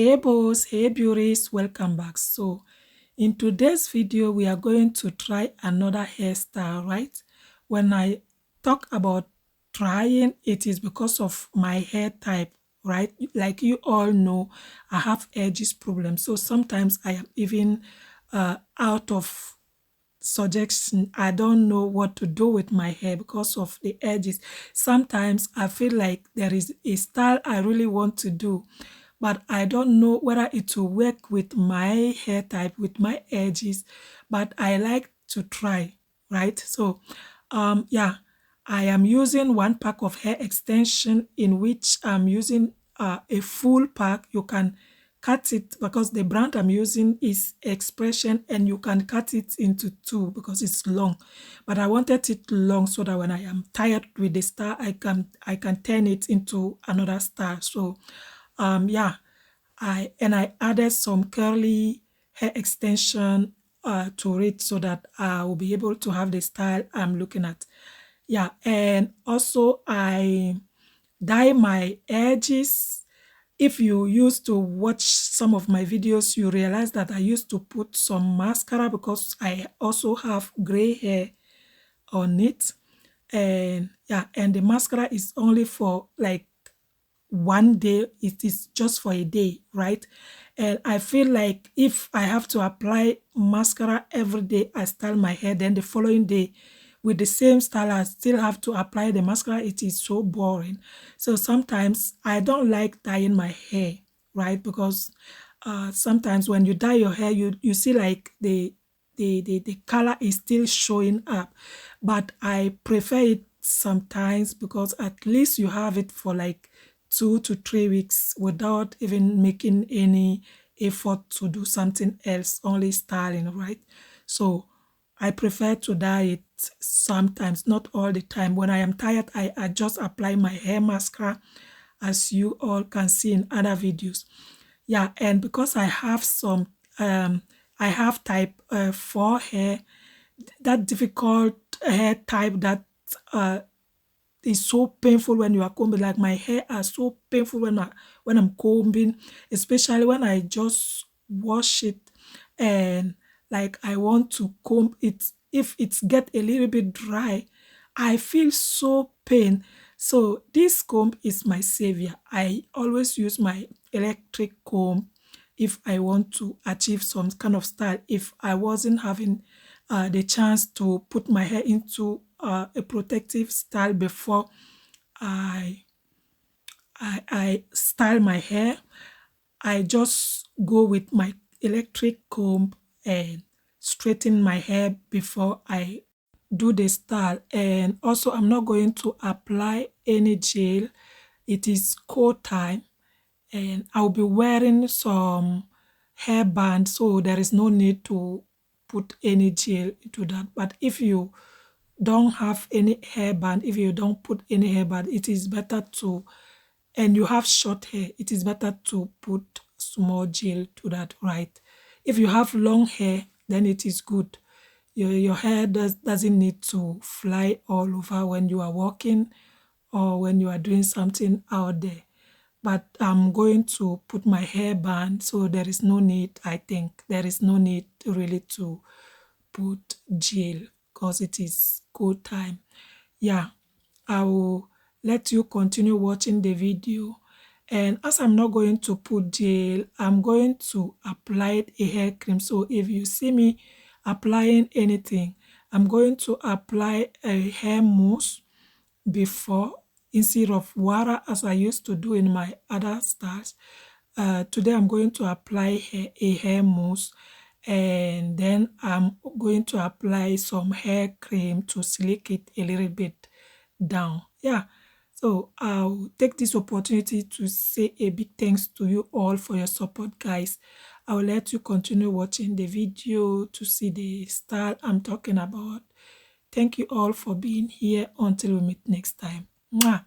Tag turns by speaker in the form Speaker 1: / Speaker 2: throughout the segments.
Speaker 1: Hey boss, hey beauties, welcome back. So, in today's video, we are going to try another hairstyle, right? When I talk about trying, it is because of my hair type, right? Like you all know, I have edges problem. So sometimes I am even out of suggestion. I don't know what to do with my hair because of the edges. Sometimes I feel like there is a style I really want to do, but I don't know whether it will work with my hair type, with my edges, but I like to try, right? So, yeah, I am using one pack of hair extension in which I'm using a full pack. You can cut it because the brand I'm using is Expression, and you can cut it into two because it's long. But I wanted it long so that when I am tired with the style, I can turn it into another style. So yeah, I added some curly hair extension to it so that I will be able to have the style I'm looking at. Yeah, and also I dye my edges. If you used to watch some of my videos, you realize that I used to put some mascara because I also have gray hair on it. And yeah, and the mascara is only for like one day. It is just for a day, right? And I feel like if I have to apply mascara every day I style my hair, then the following day with the same style I still have to apply the mascara, it is so boring. So sometimes I don't like dyeing my hair, right? Because sometimes when you dye your hair, you see like the color is still showing up, but I prefer it sometimes because at least you have it for like 2 to 3 weeks without even making any effort to do something else, only styling, right? So I prefer to dye it sometimes, not all the time. When I am tired, I just apply my hair mascara, as you all can see in other videos. Yeah, and because I have type 4 hair, that difficult hair type that uh, is so painful when you are combing. Like my hair are so painful when I'm combing, especially when I just wash it and like I want to comb it. If it's get a little bit dry, I feel so pain. So this comb is my savior. I always use my electric comb if I want to achieve some kind of style. If I wasn't having the chance to put my hair into a protective style before I, I style my hair, I just go with my electric comb and straighten my hair before I do the style. And also, I'm not going to apply any gel. It is cold time, and I'll be wearing some hairband, so there is no need to put any gel into that. But if you don't have any hairband, if you don't put any hairband, it is better to, and you have short hair, it is better to put small gel to that, right? If you have long hair, then it is good. Your hair doesn't need to fly all over when you are walking or when you are doing something out there. But I'm going to put my hairband, so there is no need, I think, there is no need really to put gel because it is good time. Yeah, I will let you continue watching the video. And as I'm not going to put gel, I'm going to apply a hair cream. So if you see me applying anything, I'm going to apply a hair mousse before instead of water as I used to do in my other styles. Today I'm going to apply a hair mousse, and then I'm going to apply some hair cream to slick it a little bit down. Yeah, so I'll take this opportunity to say a big thanks to you all for your support, guys. I will let you continue watching the video to see the style I'm talking about. Thank you all for being here. Until we meet next time. Mwah.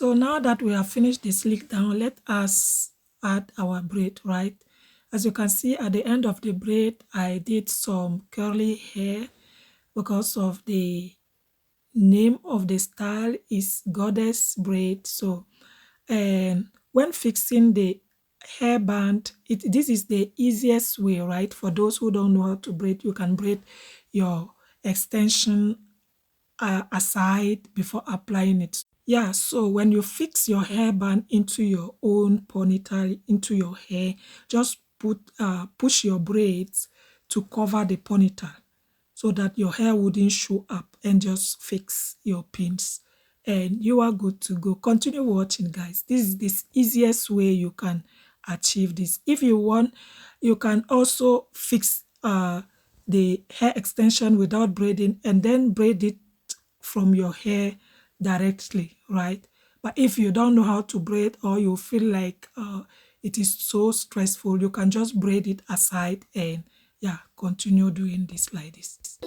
Speaker 1: So now that we have finished the slick down, let us add our braid, right? As you can see at the end of the braid, I did some curly hair because of the name of the style is goddess braid. So, and when fixing the hairband, this is the easiest way, right? For those who don't know how to braid, you can braid your extension aside before applying it. Yeah, so when you fix your hairband into your own ponytail, into your hair, just push your braids to cover the ponytail so that your hair wouldn't show up, and just fix your pins and you are good to go. Continue watching, guys. This is the easiest way you can achieve this. If you want, you can also fix the hair extension without braiding and then braid it from your hair directly, right? But if you don't know how to braid, or you feel like it is so stressful, you can just braid it aside and yeah, continue doing this like this.